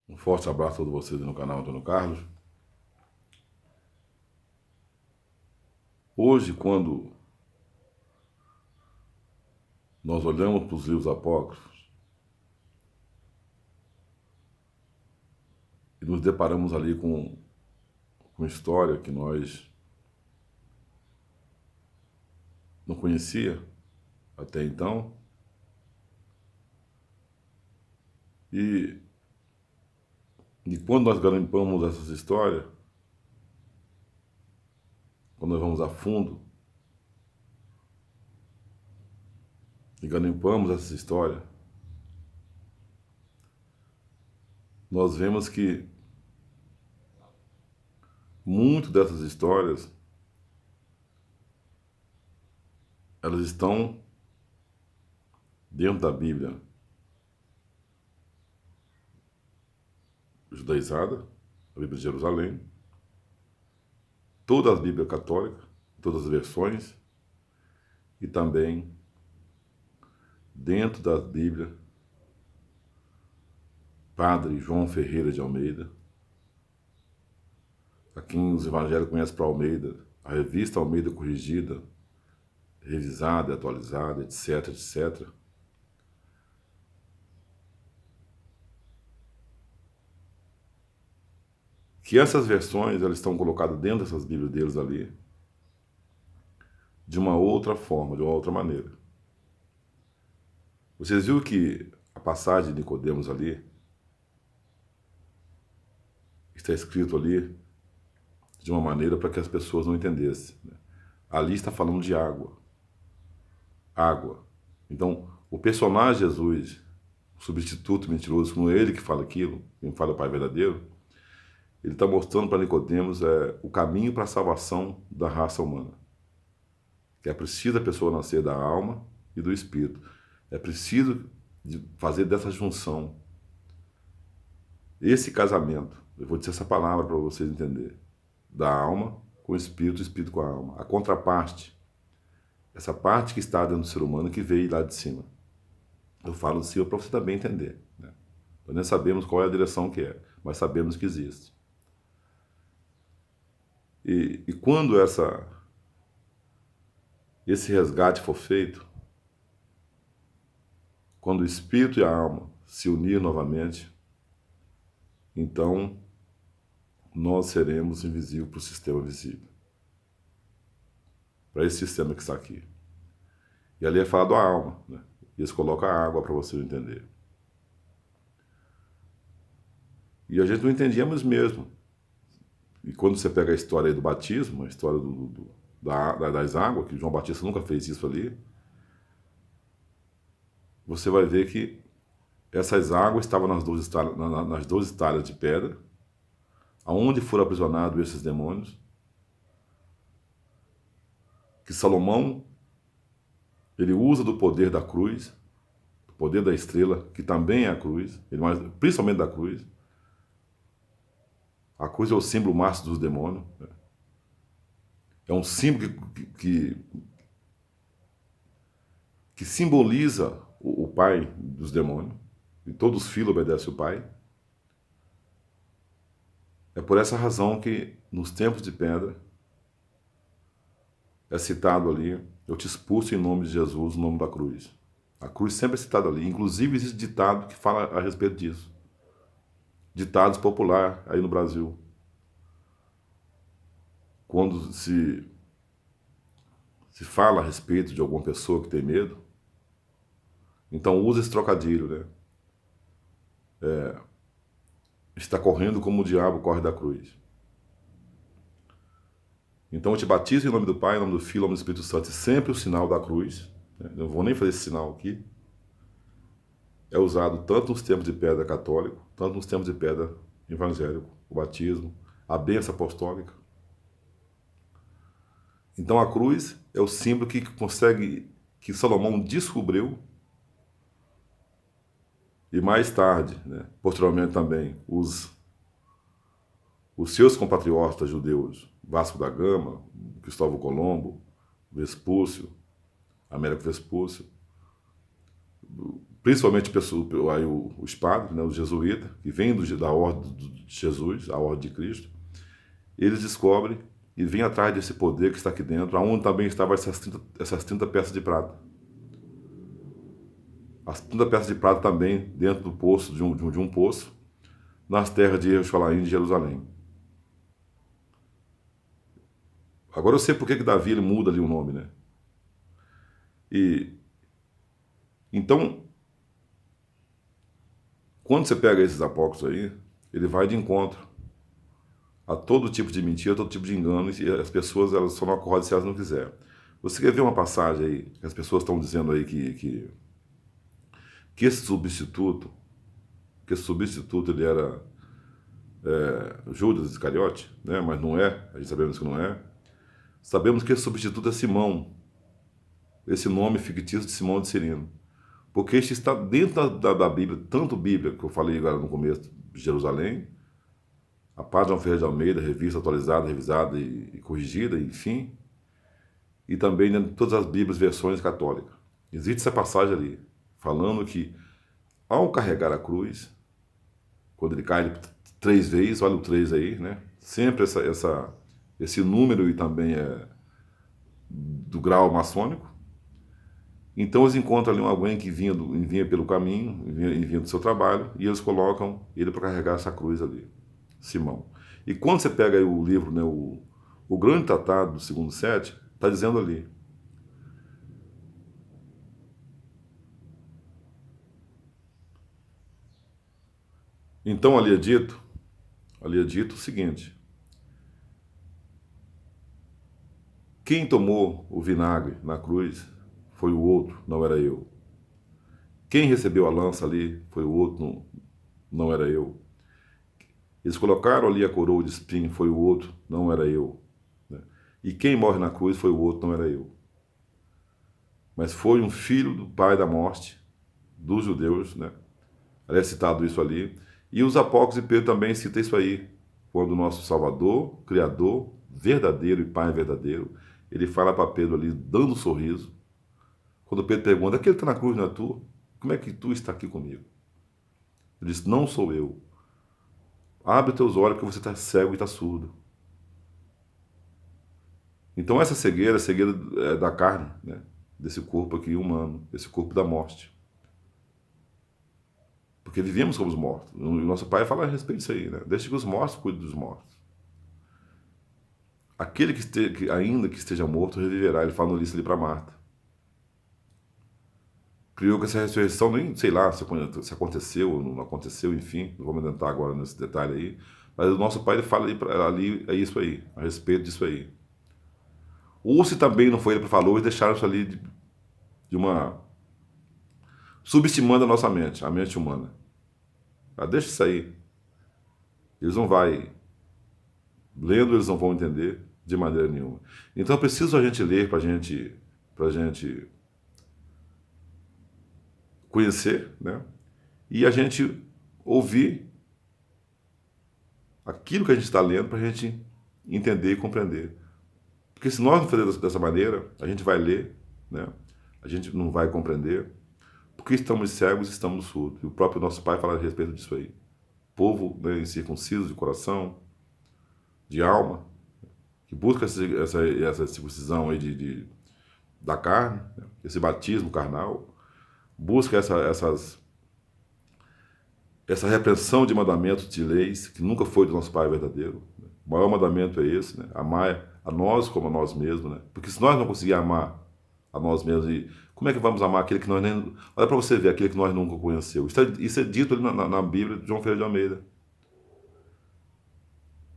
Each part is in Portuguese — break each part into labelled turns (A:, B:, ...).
A: Um forte abraço a todos vocês no canal Antônio Carlos. Hoje, quando nós olhamos para os livros apócrifos e nos deparamos ali com história que nós não conhecia até então, e quando nós garimpamos essas histórias, quando nós vamos a fundo e garimpamos essa história, nós vemos que muito dessas histórias elas estão dentro da Bíblia judaizada, a Bíblia de Jerusalém, toda a Bíblia católica, todas as versões, e também dentro da Bíblia Padre João Ferreira de Almeida, a quem os evangélicos conhecem por Almeida, a revista Almeida Corrigida, revisada, atualizada, etc, etc. Que essas versões elas estão colocadas dentro dessas Bíblias deles ali, de uma outra forma, de uma outra maneira. Vocês viram que a passagem de Nicodemos ali, está escrito ali de uma maneira para que as pessoas não entendessem. Ali está falando de água. Água. Então, o personagem Jesus, o substituto mentiroso, não é ele que fala aquilo, quem fala é o Pai verdadeiro, ele está mostrando para Nicodemos o caminho para a salvação da raça humana. Que é preciso a pessoa nascer da alma e do espírito. É preciso fazer dessa junção, esse casamento, eu vou dizer essa palavra para vocês entenderem, da alma com o espírito com a alma. A contraparte, essa parte que está dentro do ser humano que veio lá de cima. Eu falo de cima para você também entender. Né? Nós nem sabemos qual é a direção que é, mas sabemos que existe. E quando esse resgate for feito, quando o espírito e a alma se unir novamente, então nós seremos invisíveis para o sistema visível. Para esse sistema que está aqui. E ali é falado a alma, né? E eles colocam a água para você entender. E a gente não entendíamos mesmo. E quando você pega a história aí do batismo, a história das águas, que João Batista nunca fez isso ali, você vai ver que essas águas estavam nas 12 talhas de pedra, aonde foram aprisionados esses demônios, que Salomão, ele usa do poder da cruz, do poder da estrela, que também é a cruz, principalmente da cruz. A cruz é o símbolo máximo dos demônios. Né? É um símbolo que simboliza o pai dos demônios, e todos os filhos obedecem o pai. É por essa razão que, nos tempos de pedra, é citado ali, eu te expulso em nome de Jesus, no nome da cruz. A cruz sempre é citada ali. Inclusive, existe ditado que fala a respeito disso. Ditados populares aí no Brasil. Quando se fala a respeito de alguma pessoa que tem medo, então usa esse trocadilho, né? Está correndo como o diabo corre da cruz. Então eu te batizo em nome do Pai, em nome do Filho, em nome do Espírito Santo, e sempre o sinal da cruz, né? Eu não vou nem fazer esse sinal aqui, é usado tanto nos tempos de pedra católico, tanto nos tempos de pedra evangélico, o batismo, a bênção apostólica. Então a cruz é o símbolo que Salomão descobriu, e mais tarde, né, posteriormente também, os seus compatriotas judeus, Vasco da Gama, Cristóvão Colombo, Vespúcio, Américo Vespúcio, principalmente aí os padres, né, os jesuítas, que vêm da ordem de Jesus, a ordem de Cristo, eles descobrem e vêm atrás desse poder que está aqui dentro, aonde também estavam essas 30 peças de prata. As 30 peças de prata também dentro do poço, de um poço, nas terras de Jerusalém, de Jerusalém. Agora eu sei por que Davi ele muda ali o nome, né? E então, quando você pega esses apócrifos aí, ele vai de encontro a todo tipo de mentira, todo tipo de engano, e as pessoas elas só não acordam se elas não quiserem. Você quer ver uma passagem aí, que as pessoas estão dizendo aí que esse substituto ele era Judas Iscariote, né? Mas não é, a gente sabemos que não é. Sabemos que esse substituto é Simão, esse nome fictício de Simão de Cirino. Porque este está dentro da Bíblia, tanto Bíblia, que eu falei agora no começo, de Jerusalém, a Paz João Ferreira de Almeida, revista atualizada, revisada e corrigida, enfim, e também dentro de todas as Bíblias, versões católicas. Existe essa passagem ali, falando que ao carregar a cruz, quando ele cai 3 vezes, olha o 3 aí, né? Sempre esse número e também do grau maçônico. Então eles encontram ali alguém que vinha pelo caminho, vinha do seu trabalho, e eles colocam ele para carregar essa cruz ali, Simão. E quando você pega aí o livro, né, o grande tratado do segundo sétimo, está dizendo ali. Então ali é dito o seguinte: quem tomou o vinagre na cruz foi o outro, não era eu. Quem recebeu a lança ali foi o outro, não era eu. Eles colocaram ali a coroa de espinho, foi o outro, não era eu. Né? E quem morre na cruz foi o outro, não era eu. Mas foi um filho do pai da morte, dos judeus, né? É citado isso ali. E os apócrifos de Pedro também citam isso aí. Quando o nosso Salvador, Criador, verdadeiro e Pai verdadeiro, ele fala para Pedro ali, dando um sorriso. Quando Pedro pergunta, aquele está na cruz, não é tu? Como é que tu está aqui comigo? Ele diz, não sou eu. Abre teus olhos porque você está cego e está surdo. Então essa cegueira, a cegueira da carne, né? Desse corpo aqui humano, desse corpo da morte. Porque vivemos como os mortos. O nosso pai fala a respeito disso aí, né? Deixa que os mortos cuidem dos mortos. Aquele ainda que esteja morto reviverá. Ele fala no livro ali para Marta. Criou que essa ressurreição, nem sei lá se aconteceu ou não aconteceu, enfim, não vamos entrar agora nesse detalhe aí. Mas o nosso pai ele fala ali é isso aí, a respeito disso aí. Ou se também não foi ele que falou, e deixaram isso ali de uma. Subestimando a mente humana. Ah, deixa isso aí. Eles não vão. Lendo, eles não vão entender de maneira nenhuma. Então é preciso a gente ler para gente conhecer, né? E a gente ouvir aquilo que a gente está lendo para a gente entender e compreender. Porque se nós não fizermos dessa maneira, a gente vai ler, né? A gente não vai compreender, porque estamos cegos, estamos surdos. E o próprio nosso Pai fala a respeito disso aí. Povo, né, incircunciso de coração, de alma, que busca essa circuncisão aí da carne, né? Esse batismo carnal, busca essa repreensão de mandamentos, de leis, que nunca foi do nosso Pai verdadeiro. Né? O maior mandamento é esse, né? Amar a nós como a nós mesmos, né? Porque se nós não conseguirmos amar a nós mesmos, e como é que vamos amar aquele que nós nem... Olha para você ver, aquele que nós nunca conheceu. Isso é dito ali na Bíblia de João Ferreira de Almeida.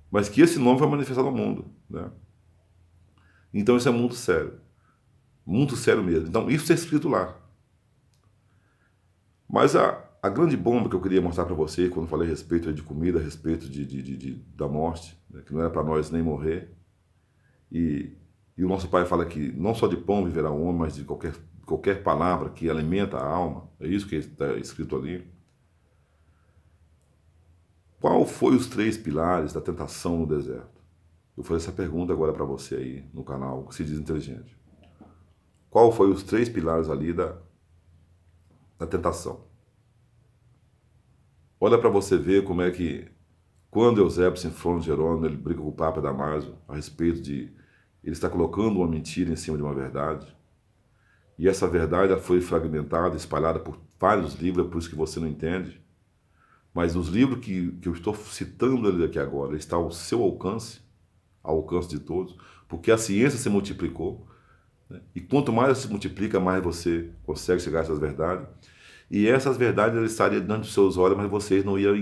A: Mas que esse nome foi manifestado ao mundo, né? Então isso é muito sério mesmo. Então isso é escrito lá. Mas a grande bomba que eu queria mostrar para você, quando falei a respeito de comida, a respeito da morte, né, que não era para nós nem morrer, e o nosso Pai fala que não só de pão viverá o homem, mas de qualquer palavra que alimenta a alma, é isso que está escrito ali. Qual foi os 3 pilares da tentação no deserto? Eu vou fazer essa pergunta agora para você aí no canal, que se diz inteligente. Qual foi os 3 pilares ali da da tentação. Olha para você ver como é que, quando Eusébio se enfronta de Jerônimo, ele briga com o Papa Damásio a respeito de ele está colocando uma mentira em cima de uma verdade. E essa verdade foi fragmentada, espalhada por vários livros, é por isso que você não entende. Mas os livros que eu estou citando ali aqui agora, está ao seu alcance de todos, porque a ciência se multiplicou, né? E quanto mais ela se multiplica, mais você consegue chegar a essas verdades. E essas verdades elas estariam diante dos seus olhos, mas vocês não iam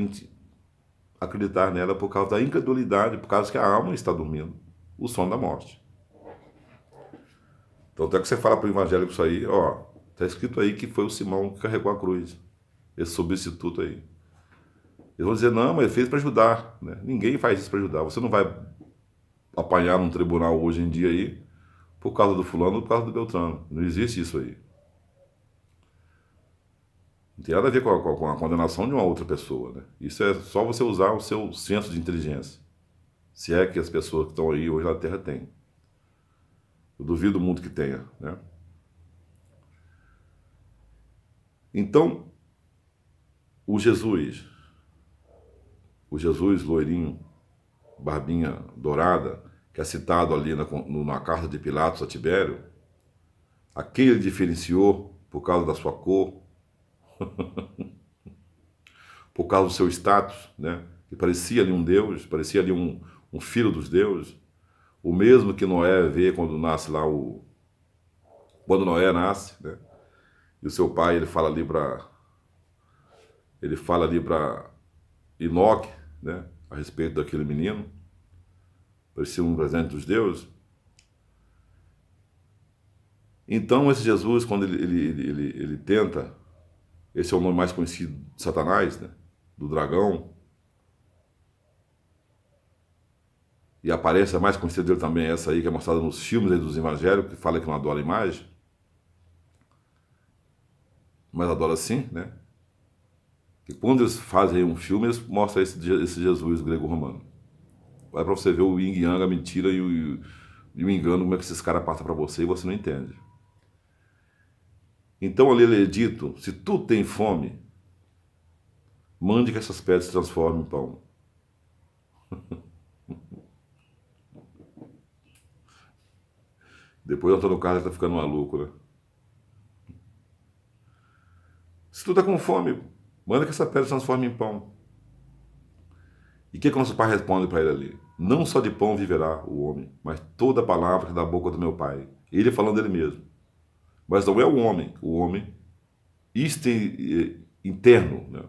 A: acreditar nela por causa da incredulidade, por causa que a alma está dormindo, o sono da morte. Então até que você fala para o evangélico isso aí, ó, está escrito aí que foi o Simão que carregou a cruz, esse substituto aí. Eles vão dizer, não, mas ele fez para ajudar, né? Ninguém faz isso para ajudar. Você não vai apanhar num tribunal hoje em dia aí por causa do fulano ou por causa do Beltrano. Não existe isso aí. Não tem nada a ver com a condenação de uma outra pessoa, né? Isso é só você usar o seu senso de inteligência. Se é que as pessoas que estão aí hoje na Terra têm. Eu duvido muito que tenha, né? Então, o Jesus loirinho, barbinha dourada, que é citado ali na carta de Pilatos a Tibério, a quem ele diferenciou por causa da sua cor, por causa do seu status, né? Que parecia ali um deus, parecia ali um filho dos deuses, o mesmo que Noé vê quando nasce lá quando Noé nasce, né? E o seu pai ele fala ali para Enoque, né? A respeito daquele menino, parecia um presente dos deuses. Então esse Jesus, quando ele tenta, esse é o nome mais conhecido de Satanás, né? Do dragão, e aparece a mais conhecida dele também, essa aí que é mostrada nos filmes aí dos evangélicos, que fala que não adora a imagem, mas adora sim, né? E quando eles fazem um filme, eles mostram esse Jesus grego-romano. Vai para você ver o yin yang, a mentira e o engano, como é que esses caras passam para você e você não entende. Então ali ele é dito, se tu tem fome, mande que essas pedras se transformem em pão. Depois Antônio Carlos está ficando maluco, né? Se tu está com fome, manda que essa pedra se transforme em pão. E o que o nosso pai responde para ele ali? Não só de pão viverá o homem, mas toda palavra que da boca do meu pai. Ele falando dele mesmo. Mas não é o homem interno, né?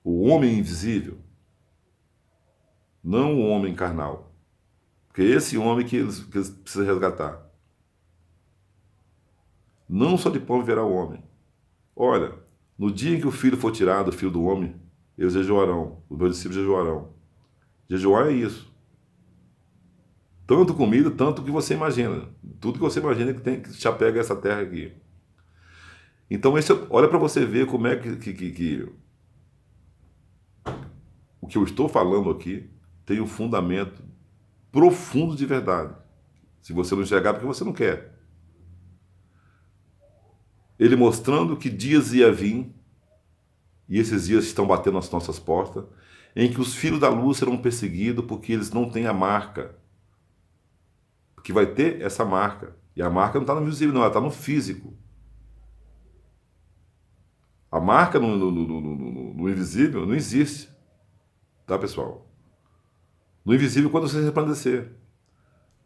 A: O homem invisível, não o homem carnal. Porque é esse homem que eles precisam resgatar. Não só de pão viverá o homem. Olha, no dia em que o filho for tirado, o filho do homem, eles jejuarão, os meus discípulos jejuarão. Jejuar é isso. Tanto comida, tanto que você imagina. Tudo que você imagina que se apega a essa terra aqui. Então, olha para você ver como é que o que eu estou falando aqui tem um fundamento profundo de verdade. Se você não enxergar, porque você não quer. Ele mostrando que dias ia vir, e esses dias estão batendo nas nossas portas, em que os filhos da luz serão perseguidos porque eles não têm a marca. Porque vai ter essa marca. E a marca não está no visível, não, ela está no físico. A marca no invisível não existe. Tá, pessoal? No invisível, quando você resplandecer.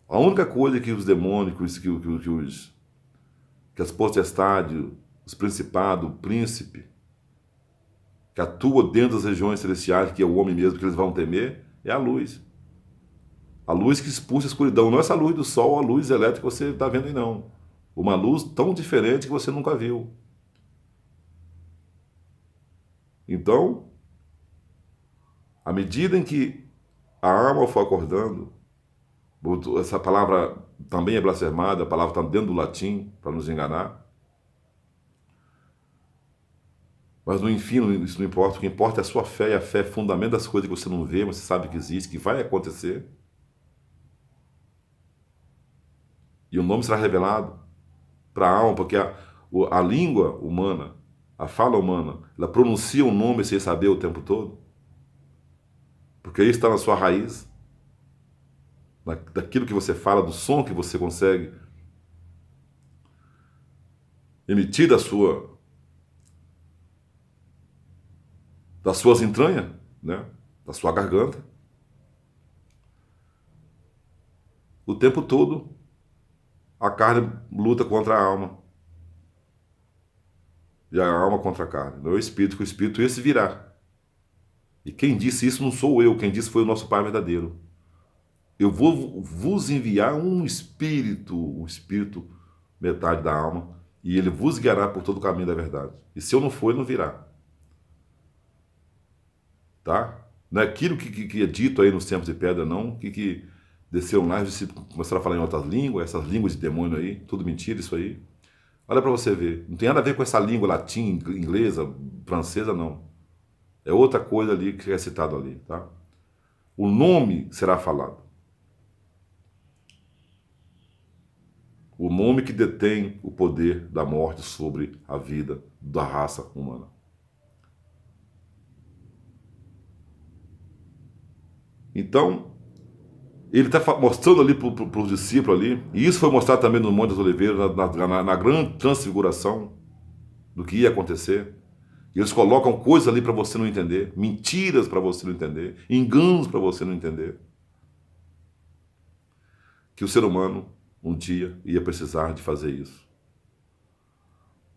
A: A única coisa que os demônios, que as potestades, os principados, o príncipe, que atua dentro das regiões celestiais, que é o homem mesmo que eles vão temer, é a luz. A luz que expulsa a escuridão. Não é essa luz do sol, a luz elétrica que você está vendo aí, não. Uma luz tão diferente que você nunca viu. Então, à medida em que a alma for acordando, essa palavra também é blasfemada, a palavra está dentro do latim, para nos enganar. Mas no fim, isso não importa. O que importa é a sua fé, e a fé é fundamento das coisas que você não vê, mas você sabe que existe, que vai acontecer. E o nome será revelado. para a alma, porque a língua humana, a fala humana, ela pronuncia um nome sem saber o tempo todo, porque isso está na sua raiz, daquilo que você fala, do som que você consegue emitir das suas entranhas, né? Da sua garganta. O tempo todo, a carne luta contra a alma. E a alma contra a carne. Não é o espírito, que o espírito ia se virar. E quem disse isso não sou eu, quem disse foi o nosso Pai verdadeiro. Eu vou vos enviar um espírito metade da alma, e ele vos guiará por todo o caminho da verdade. E se eu não for, ele não virá. Tá? Não é aquilo que é dito aí nos tempos de pedra, não, que desceram lá, os discípulos começaram a falar em outras línguas, essas línguas de demônio aí, tudo mentira isso aí. Olha para você ver, não tem nada a ver com essa língua latim, inglesa, francesa, não. É outra coisa ali que é citado ali, tá? O nome será falado. O nome que detém o poder da morte sobre a vida da raça humana. Então, ele está mostrando ali para os discípulos ali, e isso foi mostrado também no Monte das Oliveiras, na grande transfiguração do que ia acontecer. E eles colocam coisas ali para você não entender, mentiras para você não entender, enganos para você não entender. Que o ser humano, um dia, ia precisar de fazer isso.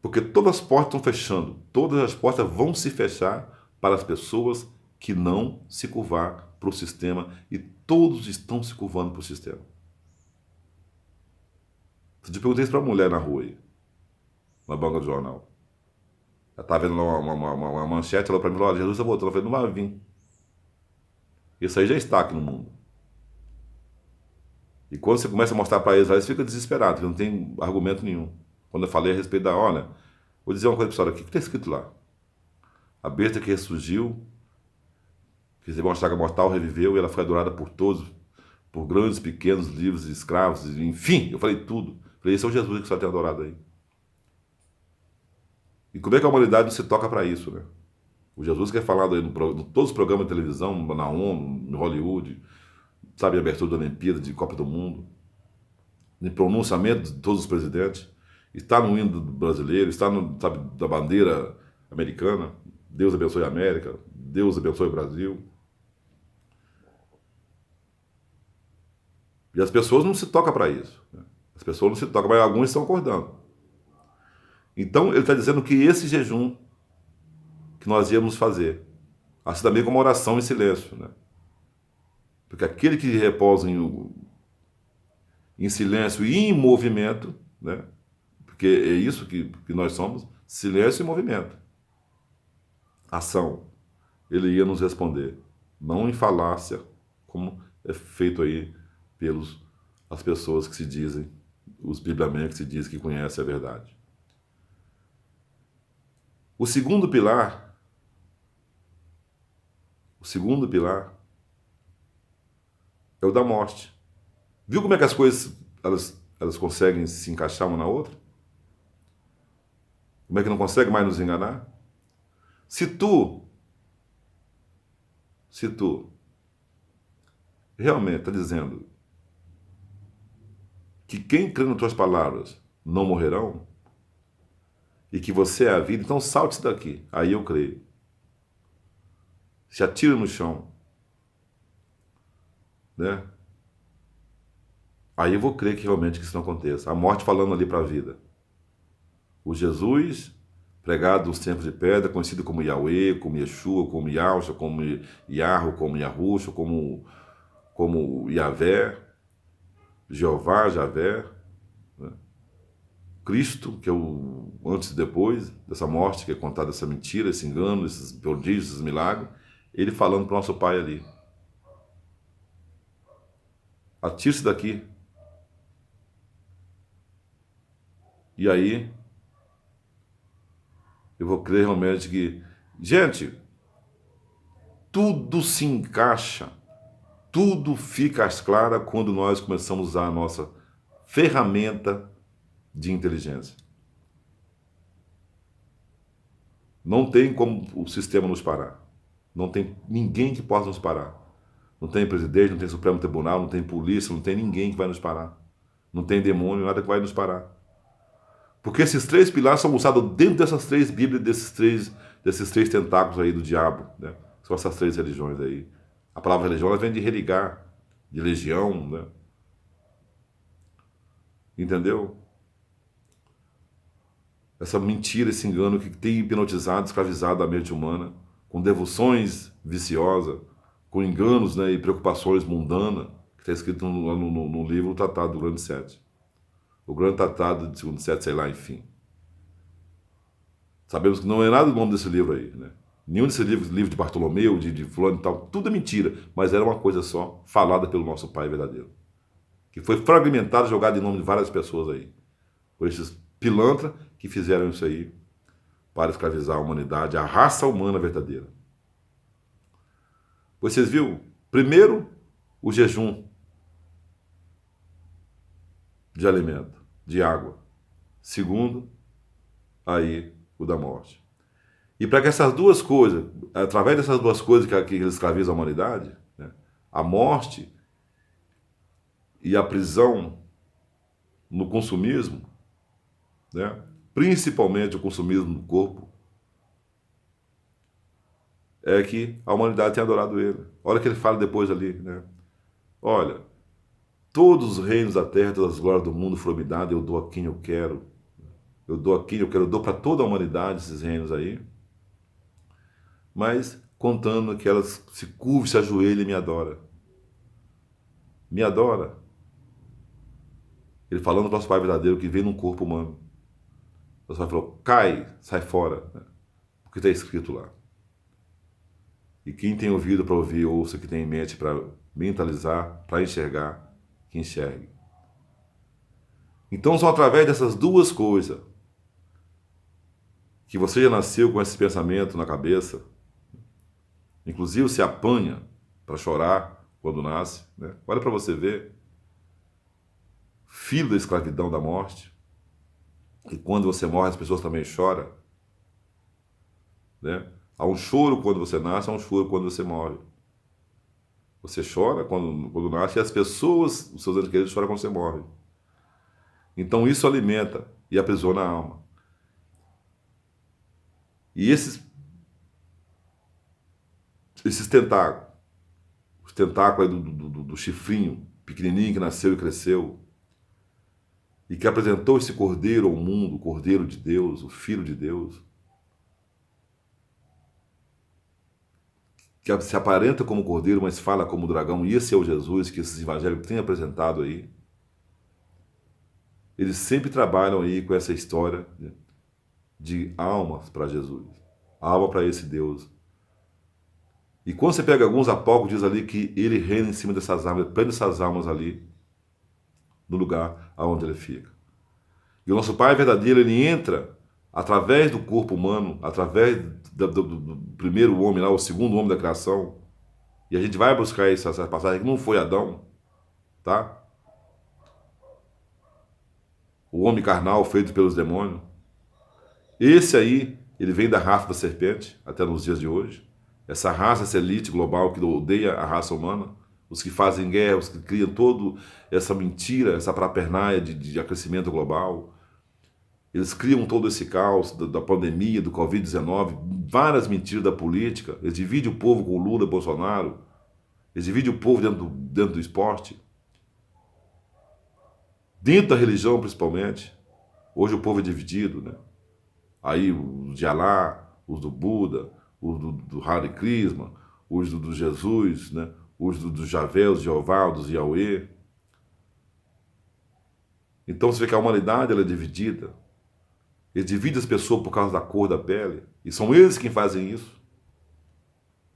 A: Porque todas as portas estão fechando, todas as portas vão se fechar para as pessoas que não se curvar para o sistema, e todos estão se curvando para o sistema. Eu te perguntei isso para uma mulher na rua aí, na banca do jornal. Ela estava vendo uma manchete, ela para mim, olha, Jesus está voltando. Eu falei, não vai vir. Isso aí já está aqui no mundo. E quando você começa a mostrar para eles, eles ficam desesperados, não tem argumento nenhum. Quando eu falei a respeito da, olha, vou dizer uma coisa para a senhora aqui, o que está escrito lá? A besta que ressurgiu, que recebeu uma chaga mortal, reviveu, e ela foi adorada por todos, por grandes, pequenos, livres, escravos, enfim, eu falei tudo. Eu falei, esse é o Jesus que você tem adorado aí. E como é que a humanidade não se toca para isso, né? O Jesus que é falado aí em todos os programas de televisão, na ONU, em Hollywood, sabe, abertura da Olimpíada, de Copa do Mundo, de pronunciamento de todos os presidentes, está no hino brasileiro, está no, sabe, da bandeira americana, Deus abençoe a América, Deus abençoe o Brasil. E as pessoas não se tocam para isso, né? As pessoas não se tocam, mas alguns estão acordando. Então ele está dizendo que esse jejum que nós íamos fazer, assim também como uma oração em silêncio, né? Porque aquele que repousa em silêncio e em movimento, né? Porque é isso que nós somos, silêncio e movimento. Ação. Ele ia nos responder, não em falácia, como é feito aí pelas pessoas que se dizem, os bibliamentos que se dizem que conhecem a verdade. O segundo pilar é o da morte. Viu como é que as coisas elas conseguem se encaixar uma na outra? Como é que não consegue mais nos enganar? Se tu realmente está dizendo que quem crê nas tuas palavras não morrerão, e que você é a vida, então salte daqui. Aí eu creio. Se atira no chão, né? Aí eu vou crer que realmente isso não aconteça. A morte falando ali para a vida. O Jesus, pregado nos tempos de pedra, conhecido como Yahweh, como Yeshua, como Yahshua, como Yahoo, como Yahusha, como Yahvé, Jeová, Javé, né? Cristo, que é o antes e depois dessa morte, que é contada essa mentira, esse engano, esses prodígios, esses milagres, ele falando para o nosso Pai ali. Atire-se daqui. E aí, eu vou crer realmente que... Gente, tudo se encaixa, tudo fica às claras quando nós começamos a usar a nossa ferramenta de inteligência. Não tem como o sistema nos parar. Não tem ninguém que possa nos parar. Não tem presidente, não tem Supremo Tribunal, não tem polícia, não tem ninguém que vai nos parar. Não tem demônio, nada que vai nos parar. Porque esses três pilares são usados dentro dessas três Bíblias, desses três tentáculos aí do diabo, né? São essas três religiões aí. A palavra religião ela vem de religar, de legião, né? Entendeu? Essa mentira, esse engano que tem hipnotizado, escravizado a mente humana, com devoções viciosas, com enganos, né, e preocupações mundanas, que está escrito no livro, o Tratado do Grande Sete. O Grande Tratado de Segundo Sete, sei lá, enfim. Sabemos que não é nada o nome desse livro aí, né? Nenhum desses livros de Bartolomeu, de fulano e tal, tudo é mentira, mas era uma coisa só, falada pelo nosso Pai verdadeiro. Que foi fragmentado e jogado em nome de várias pessoas aí. Por esses pilantras que fizeram isso aí para escravizar a humanidade, a raça humana verdadeira. Vocês viram? Primeiro, o jejum de alimento, de água. Segundo, aí o da morte. E para que essas duas coisas, através dessas duas coisas que escravizam a humanidade, né, a morte e a prisão no consumismo, né, principalmente o consumismo do corpo, é que a humanidade tem adorado ele. Olha o que ele fala depois ali, né? Olha, todos os reinos da terra, todas as glórias do mundo foram me dadas, eu dou a quem eu quero. Eu dou a quem eu quero, eu dou para toda a humanidade esses reinos aí. Mas contando que elas se curvem, se ajoelhem e me adoram. Me adora. Ele falando para o nosso Pai verdadeiro que veio num corpo humano. O nosso Pai falou, cai, sai fora. O que está escrito lá. E quem tem ouvido para ouvir, ouça, que tem em mente para mentalizar, para enxergar, que enxergue. Então são através dessas duas coisas que você já nasceu com esse pensamento na cabeça, inclusive se apanha para chorar quando nasce, né? Olha para você ver, filho da escravidão da morte, e quando você morre as pessoas também choram, né? Há um choro quando você nasce, há um choro quando você morre. Você chora quando nasce e as pessoas, os seus entes queridos, choram quando você morre. Então isso alimenta e aprisiona a alma. E esses tentáculos, os tentáculos aí do chifrinho pequenininho que nasceu e cresceu, e que apresentou esse cordeiro ao mundo, o cordeiro de Deus, o filho de Deus, que se aparenta como cordeiro, mas fala como dragão, e esse é o Jesus que esses evangélicos têm apresentado aí. Eles sempre trabalham aí com essa história de almas para Jesus, alma para esse Deus. E quando você pega alguns apócrifos, diz ali que ele reina em cima dessas almas, ele prende essas almas ali, no lugar aonde ele fica. E o nosso Pai verdadeiro, ele entra através do corpo humano, através do primeiro homem lá, o segundo homem da criação, e a gente vai buscar essa passagem que não foi Adão, tá? O homem carnal feito pelos demônios. Esse aí, ele vem da raça da serpente, até nos dias de hoje. Essa raça, essa elite global que odeia a raça humana, os que fazem guerra, os que criam toda essa mentira, essa parafernália de aquecimento global. Eles criam todo esse caos da pandemia, do Covid-19, várias mentiras da política. Eles dividem o povo com o Lula e Bolsonaro. Eles dividem o povo dentro do esporte. Dentro da religião, principalmente. Hoje o povo é dividido, né? Aí os de Alá, os do Buda, os do Hare Krishna, os do Jesus, né? Os do Javé, os de Jeová, dos Yahweh. Então você vê que a humanidade ela é dividida. Eles dividem as pessoas por causa da cor da pele. E são eles quem fazem isso.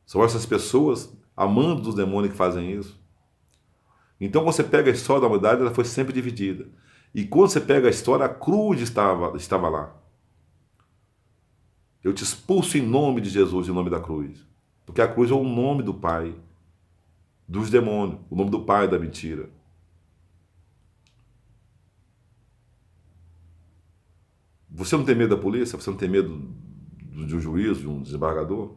A: São essas pessoas, amantes dos demônios, que fazem isso. Então, quando você pega a história da humanidade, ela foi sempre dividida. E quando você pega a história, a cruz estava lá. Eu te expulso em nome de Jesus, em nome da cruz. Porque a cruz é o nome do Pai, dos demônios, o nome do Pai da mentira. Você não tem medo da polícia? Você não tem medo de um juiz, de um desembargador?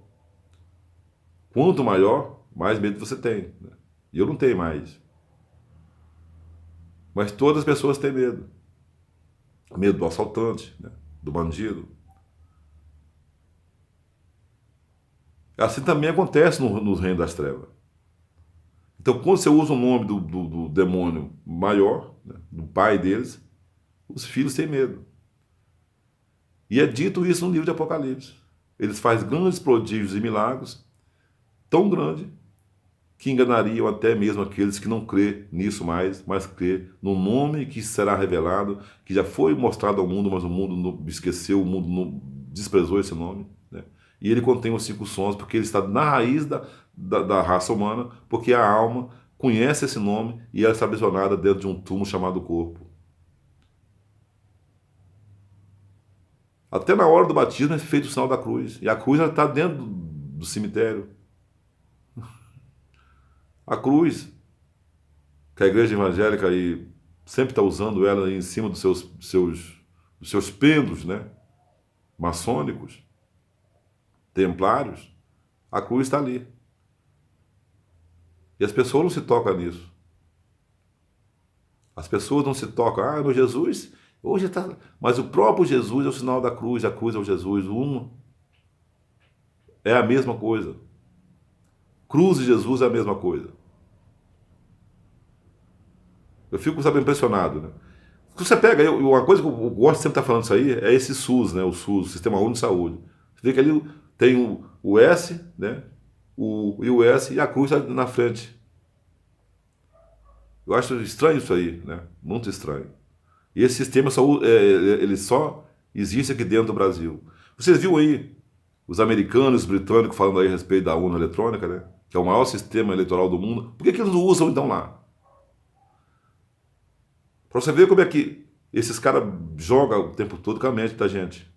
A: Quanto maior, mais medo você tem, né? E eu não tenho mais. Mas todas as pessoas têm medo. Medo do assaltante, né? Do bandido. Assim também acontece no reino das trevas. Então, quando você usa o nome do demônio maior, né, do pai deles, os filhos têm medo. E é dito isso no livro de Apocalipse. Eles fazem grandes prodígios e milagres, tão grandes, que enganariam até mesmo aqueles que não crê nisso mais, mas crê no nome que será revelado, que já foi mostrado ao mundo, mas o mundo esqueceu, o mundo desprezou esse nome, né? E ele contém os 5 sons, porque ele está na raiz da raça humana, porque a alma conhece esse nome e ela está aprisionada dentro de um túmulo chamado corpo. Até na hora do batismo é feito o sinal da cruz, e a cruz está dentro do cemitério. A cruz, que a igreja evangélica aí sempre está usando ela em cima dos seus pendos, né? Maçônicos, templários, a cruz está ali. E as pessoas não se tocam nisso. As pessoas não se tocam, no Jesus, hoje está. Mas o próprio Jesus é o sinal da cruz, a cruz é o Jesus, é a mesma coisa. Cruz e Jesus é a mesma coisa. Eu fico, sabe, impressionado, né? Você pega, uma coisa que eu gosto de sempre estar falando isso aí, é esse SUS, né? O SUS, o Sistema Único de Saúde. Você vê que ali tem o S, né? E o S e a cruz tá na frente. Eu acho estranho isso aí, né? Muito estranho. E esse sistema ele só existe aqui dentro do Brasil. Vocês viram aí os americanos, os britânicos falando aí a respeito da urna eletrônica, né? Que é o maior sistema eleitoral do mundo. Por que eles não usam então lá? Para você ver como é que esses caras jogam o tempo todo com a mente da gente.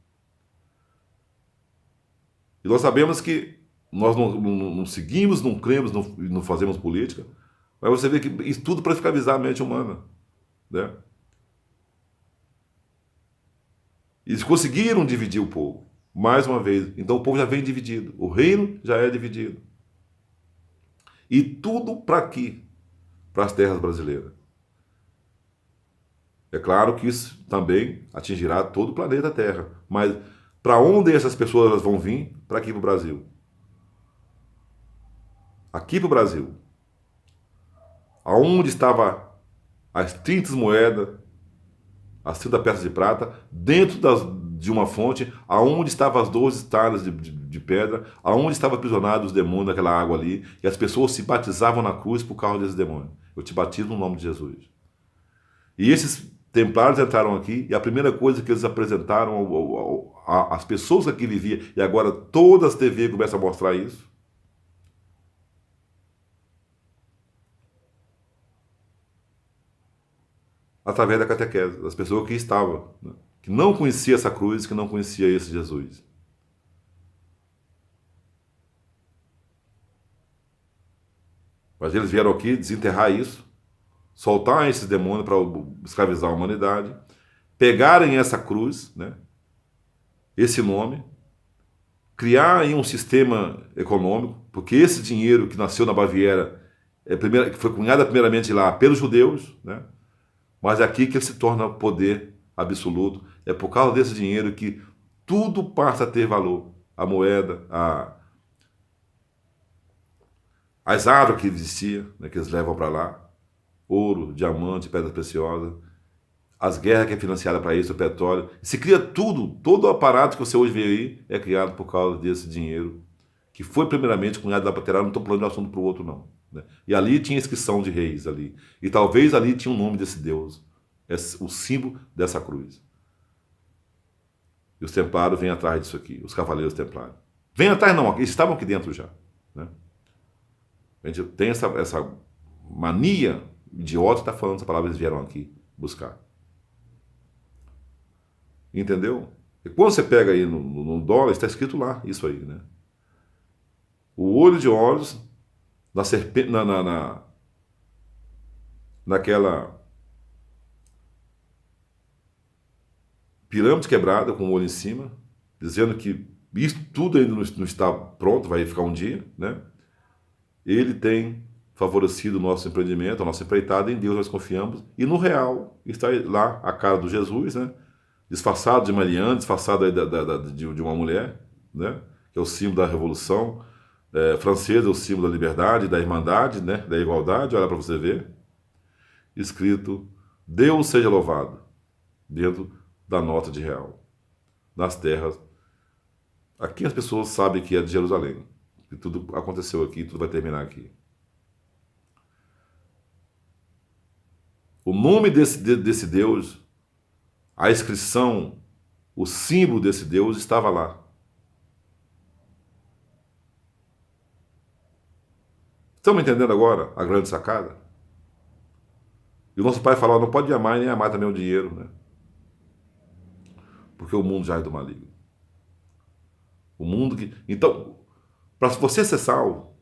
A: E nós sabemos que nós não seguimos, não cremos, não fazemos política, mas você vê que isso tudo para escravizar a mente humana, né? Eles conseguiram dividir o povo, mais uma vez. Então o povo já vem dividido, o reino já é dividido. E tudo para aqui, para as terras brasileiras. É claro que isso também atingirá todo o planeta Terra, mas para onde essas pessoas vão vir? Para aqui para o Brasil. Aqui para o Brasil. Aonde estava as 30 moedas, as 30 peças de prata, dentro de uma fonte, aonde estavam as 12 talhas de pedra, aonde estavam aprisionados os demônios naquela água ali, e as pessoas se batizavam na cruz por causa desses demônios. Eu te batizo no nome de Jesus. E esses templários entraram aqui, e a primeira coisa que eles apresentaram às pessoas que aqui viviam, e agora todas as TV começam a mostrar isso, através da catequese, das pessoas que estavam, né? Que não conhecia essa cruz, que não conhecia esse Jesus. Mas eles vieram aqui desenterrar isso, soltar esses demônios para escravizar a humanidade, pegarem essa cruz, né, esse nome, criar aí um sistema econômico, porque esse dinheiro que nasceu na Baviera que foi cunhado primeiramente lá pelos judeus, né, mas é aqui que ele se torna poder absoluto. É por causa desse dinheiro que tudo passa a ter valor. A moeda, as árvores que existiam, né, que eles levam para lá, ouro, diamante, pedras preciosas, as guerras que é financiada para isso, o petróleo. Se cria tudo, todo o aparato que você hoje vê aí é criado por causa desse dinheiro, que foi primeiramente cunhado da lateral, não estou pulando de um assunto para o outro não. Né? E ali tinha inscrição de reis ali. E talvez ali tinha o nome desse Deus, o símbolo dessa cruz. E os templários vêm atrás disso aqui, os cavaleiros templários. Vêm atrás não, eles estavam aqui dentro já. Né? A gente tem essa mania idiota de estar falando essa palavra, eles vieram aqui buscar. Entendeu? E quando você pega aí no dólar, está escrito lá isso aí, né? O olho de olhos na serpente, naquela pirâmide quebrada com o olho em cima, dizendo que isso tudo ainda não está pronto, vai ficar um dia, né? Ele tem favorecido o nosso empreendimento, a nossa empreitada, em Deus nós confiamos, e no real está lá a cara do Jesus, né? Disfarçado de Mariana, disfarçado aí de uma mulher, né? Que é o símbolo da revolução francesa, é o símbolo da liberdade, da irmandade, né? Da igualdade, olha para você ver, escrito, Deus seja louvado, dentro da nota de real, nas terras. Aqui as pessoas sabem que é de Jerusalém, que tudo aconteceu aqui, tudo vai terminar aqui. O nome desse Deus, a inscrição, o símbolo desse Deus estava lá. Estamos entendendo agora a grande sacada? E o nosso pai falava, não pode amar e nem amar também o dinheiro, né? Porque o mundo já é do maligno. O mundo que... Então, para você ser salvo,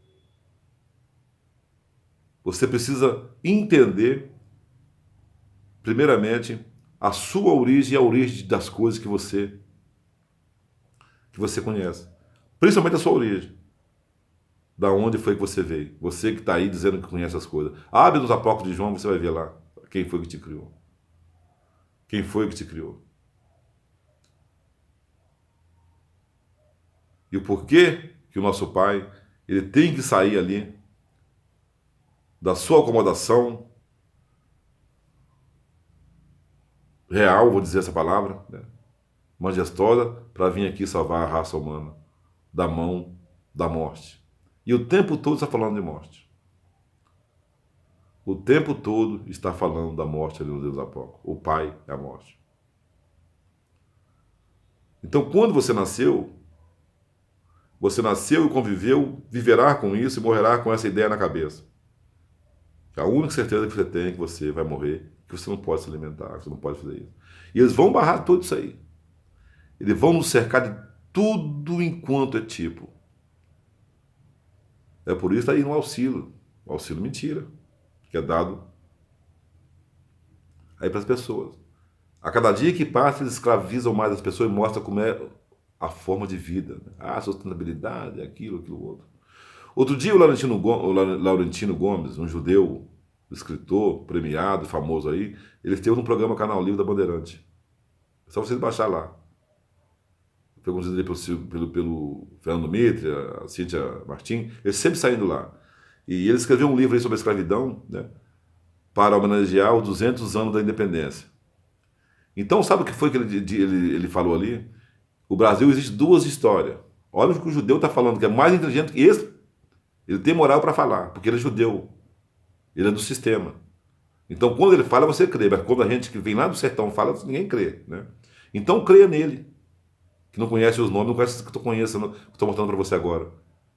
A: você precisa entender, primeiramente, a sua origem e a origem das coisas que você conhece. Principalmente a sua origem. Da onde foi que você veio. Você que está aí dizendo que conhece as coisas. Abre nos apócrifos de João, você vai ver lá quem foi que te criou. Quem foi que te criou. E o porquê que o nosso Pai, ele tem que sair ali da sua acomodação real, vou dizer essa palavra, né? Majestosa, para vir aqui salvar a raça humana da mão da morte. E o tempo todo está falando de morte. O tempo todo está falando da morte ali no Deus Apócrifo. O Pai é a morte. Então, quando você nasceu e conviveu, viverá com isso e morrerá com essa ideia na cabeça. A única certeza que você tem é que você vai morrer, que você não pode se alimentar, que você não pode fazer isso. E eles vão barrar tudo isso aí. Eles vão nos cercar de tudo enquanto é tipo. É por isso que está aí no auxílio mentira, que é dado aí para as pessoas. A cada dia que passa, eles escravizam mais as pessoas e mostram como é a forma de vida. Né? A sustentabilidade, aquilo outro. Outro dia o Laurentino Gomes, um judeu, escritor, premiado, famoso aí, ele esteve no programa Canal Livre da Bandeirante. É só vocês baixar lá. Foi conduzido pelo Fernando Mitre, a Cíntia Martim, eles sempre saindo lá. E ele escreveu um livro aí sobre a escravidão, né, para homenagear os 200 anos da independência. Então, sabe o que foi que ele falou ali? O Brasil existe duas histórias. Olha o que o judeu está falando, que é mais inteligente que esse. Ele tem moral para falar, porque ele é judeu. Ele é do sistema. Então, quando ele fala, você crê. Mas quando a gente que vem lá do sertão fala, ninguém crê. Né? Então, creia nele. Que não conhece os nomes, não conhece que eu conheço, que estou mostrando para você agora.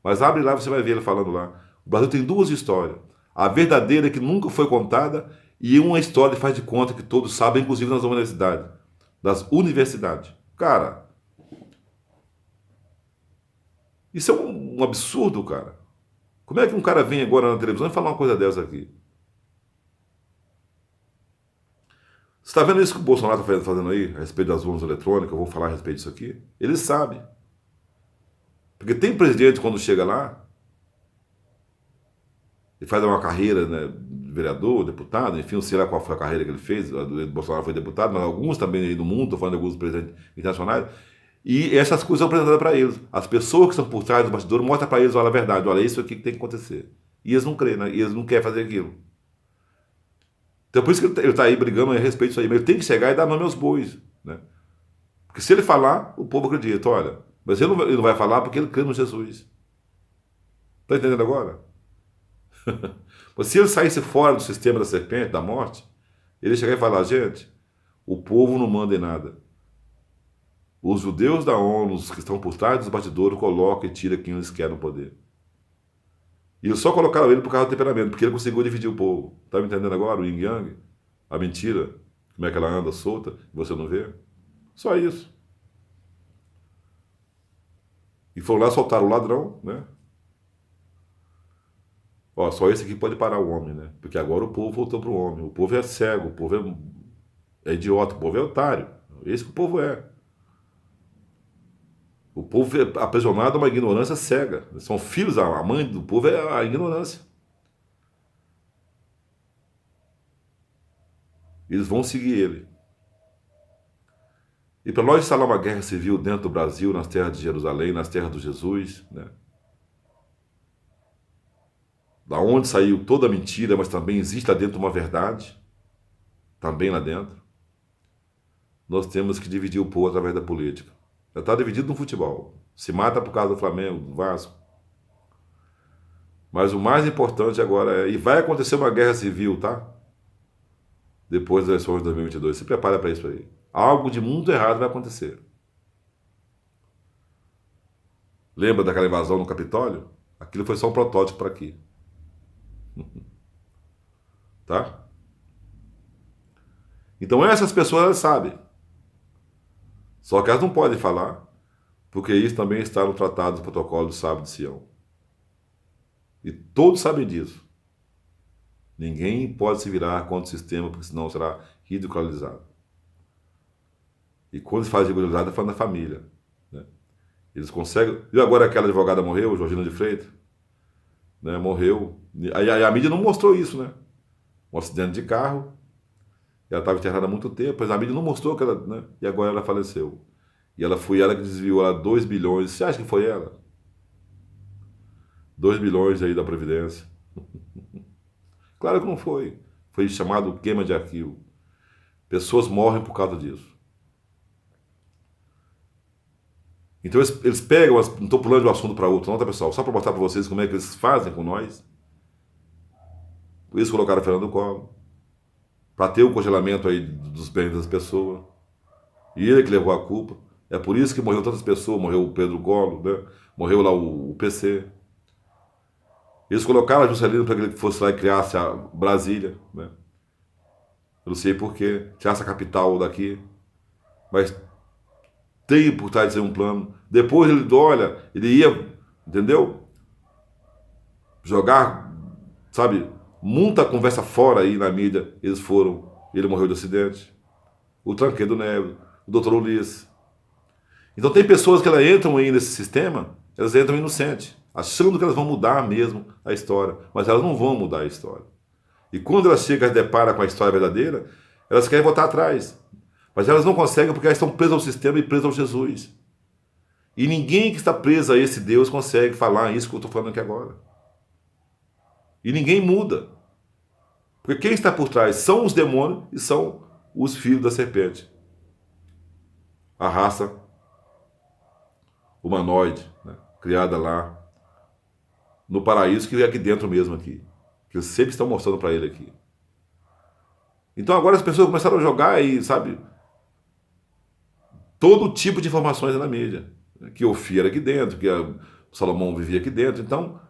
A: Mas abre lá, você vai ver ele falando lá. O Brasil tem duas histórias. A verdadeira, que nunca foi contada, e uma história que faz de conta que todos sabem, inclusive nas universidades. Das universidades. Cara, isso é um absurdo, cara. Como é que um cara vem agora na televisão e fala uma coisa dessa aqui? Você está vendo isso que o Bolsonaro está fazendo aí, a respeito das urnas eletrônicas? Eu vou falar a respeito disso aqui. Ele sabe. Porque tem presidente, quando chega lá, ele faz uma carreira, né, vereador, deputado, enfim, não sei lá qual foi a carreira que ele fez, o Bolsonaro foi deputado, mas alguns também aí do mundo, estou falando de alguns presidentes internacionais, e essas coisas são apresentadas para eles. As pessoas que estão por trás do bastidor mostram para eles, olha a verdade, olha isso aqui que tem que acontecer. E eles não creem, né? E eles não querem fazer aquilo. Então por isso que ele está aí brigando a respeito disso aí, mas ele tem que chegar e dar nome aos bois, né? Porque se ele falar, o povo acredita, olha, mas ele não vai falar porque ele crê no Jesus. Está entendendo agora? Mas se ele saísse fora do sistema da serpente, da morte, ele chegar e falar, gente, o povo não manda em nada. Os judeus da ONU, os que estão por trás dos bastidores, colocam e tiram quem eles querem no poder. E eles só colocaram ele por causa do temperamento, porque ele conseguiu dividir o povo. Tá me entendendo agora? O yin yang, a mentira, como é que ela anda solta, e você não vê. Só isso. E foram lá, soltaram o ladrão, né? Ó, só esse aqui pode parar o homem, né? Porque agora o povo voltou pro homem. O povo é cego, o povo é idiota, o povo é otário. É isso que o povo é. O povo é aprisionado a uma ignorância cega. São filhos, a mãe do povo é a ignorância. Eles vão seguir ele. E para nós instalar uma guerra civil dentro do Brasil, nas terras de Jerusalém, nas terras do Jesus, né? Da onde saiu toda a mentira, mas também existe lá dentro uma verdade, também lá dentro, nós temos que dividir o povo através da política. Já está dividido no futebol. Se mata por causa do Flamengo, do Vasco. Mas o mais importante agora é, e vai acontecer uma guerra civil, tá? Depois das eleições de 2022. Se prepara para isso aí. Algo de muito errado vai acontecer. Lembra daquela invasão no Capitólio? Aquilo foi só um protótipo para aqui. Tá? Então essas pessoas elas sabem. Só que elas não podem falar, porque isso também está no Tratado do Protocolo do Sábio de Sião. E todos sabem disso. Ninguém pode se virar contra o sistema, porque senão será ridicularizado. E quando se faz ridicularizado, é falando da família. Né? Eles conseguem... E agora aquela advogada morreu, Georgina de Freitas? Né? Morreu. Aí a mídia não mostrou isso, né? Um acidente de carro. Ela estava enterrada há muito tempo, mas a mídia não mostrou que ela... Né? E agora ela faleceu. E ela foi ela que desviou lá 2 bilhões. Você acha que foi ela? 2 bilhões aí da Previdência. Claro que não foi. Foi chamado queima de arquivo. Pessoas morrem por causa disso. Então eles pegam, não estou pulando de um assunto para outro, não, tá, pessoal? Só para mostrar para vocês como é que eles fazem com nós. Por isso colocaram o Fernando Collor. Para ter o congelamento aí dos bens das pessoas. E ele que levou a culpa. É por isso que morreu tantas pessoas. Morreu o Pedro Collor, né? Morreu lá o PC. Eles colocaram a Juscelino para que ele fosse lá e criasse a Brasília, né? Eu não sei porquê, tirasse a capital daqui, mas tem por trás de ser um plano. Depois ele, olha, ele ia, entendeu? Jogar, sabe, muita conversa fora aí na mídia, eles foram, ele morreu de acidente. O Tranqueiro Neves, o doutor Ulisses. Então tem pessoas que elas entram aí nesse sistema, elas entram inocentes, achando que elas vão mudar mesmo a história, mas elas não vão mudar a história. E quando elas chegam e deparam com a história verdadeira, elas querem voltar atrás. Mas elas não conseguem porque elas estão presas ao sistema e presas ao Jesus. E ninguém que está preso a esse Deus consegue falar isso que eu estou falando aqui agora. E ninguém muda. Porque quem está por trás são os demônios e são os filhos da serpente. A raça humanoide, né, criada lá no paraíso, que é aqui dentro mesmo aqui. Que eles sempre estão mostrando para ele aqui. Então agora as pessoas começaram a jogar aí, sabe, todo tipo de informações na mídia. Que Ofir era aqui dentro, que Salomão vivia aqui dentro. Então,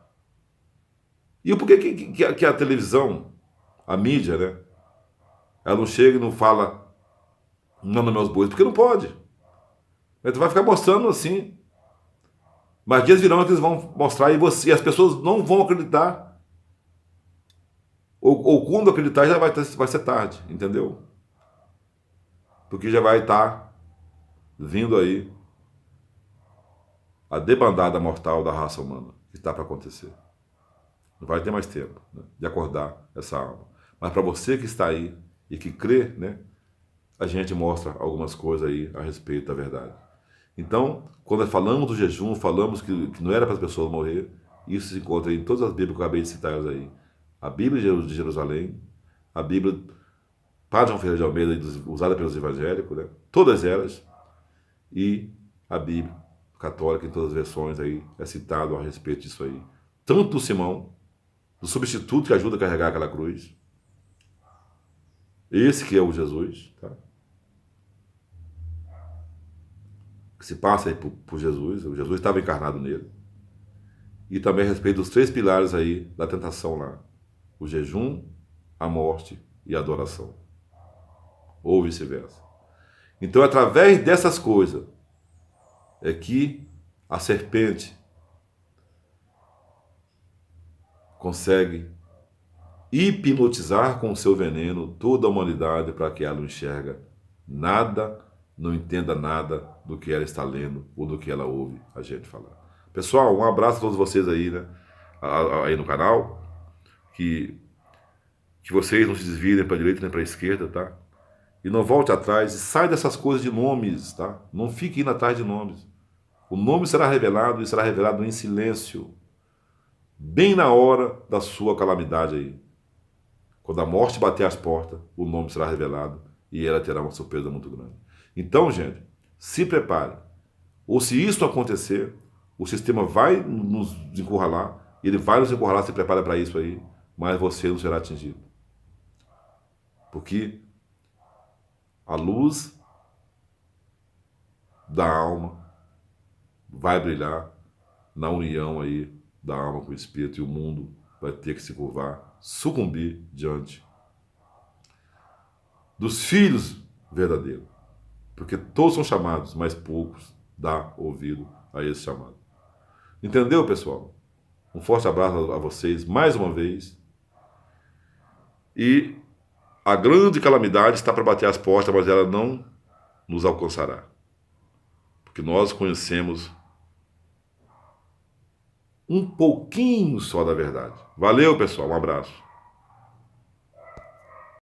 A: e por que a televisão, a mídia, né, ela não chega e não fala não nos meus bois? Porque não pode. Mas tu vai ficar mostrando assim. Mas dias virão que eles vão mostrar e as pessoas não vão acreditar. Ou quando acreditar já vai ser tarde, entendeu? Porque já vai estar vindo aí a debandada mortal da raça humana que está para acontecer. Não vai ter mais tempo, né, de acordar essa alma. Mas para você que está aí e que crê, né, a gente mostra algumas coisas aí a respeito da verdade. Então, quando falamos do jejum, falamos que não era para as pessoas morrer, isso se encontra em todas as Bíblias que eu acabei de citar aí. A Bíblia de Jerusalém, a Bíblia Padre João Ferreira de Almeida, usada pelos evangélicos, né, todas elas, e a Bíblia católica em todas as versões aí, é citado a respeito disso aí. Tanto do Simão, do substituto que ajuda a carregar aquela cruz, esse que é o Jesus, tá? Que se passa aí por Jesus, o Jesus estava encarnado nele, e também a respeito dos 3 pilares aí da tentação lá, o jejum, a morte e a adoração, ou vice-versa. Então, através dessas coisas, é que a serpente consegue hipnotizar com o seu veneno toda a humanidade para que ela não enxerga nada não entenda nada do que ela está lendo ou do que ela ouve a gente falar. Pessoal, um abraço a todos vocês aí, né? Aí no canal. Que vocês não se desvirem para a direita nem para a esquerda, tá? E não volte atrás e sai dessas coisas de nomes, tá? Não fique indo atrás de nomes. O nome será revelado e será revelado em silêncio, bem na hora da sua calamidade aí. Quando a morte bater às portas, o nome será revelado e ela terá uma surpresa muito grande. Então, gente, se prepare. Ou se isso acontecer, o sistema vai nos encurralar, ele vai nos encurralar, se prepara para isso aí, mas você não será atingido. Porque a luz da alma vai brilhar na união aí da alma com o espírito e o mundo vai ter que se curvar, sucumbir diante dos filhos verdadeiros. Porque todos são chamados, mas poucos dá ouvido a esse chamado. Entendeu, pessoal? Um forte abraço a vocês mais uma vez. E a grande calamidade está para bater as portas, mas ela não nos alcançará. Porque nós conhecemos um pouquinho só da verdade. Valeu, pessoal. Um abraço.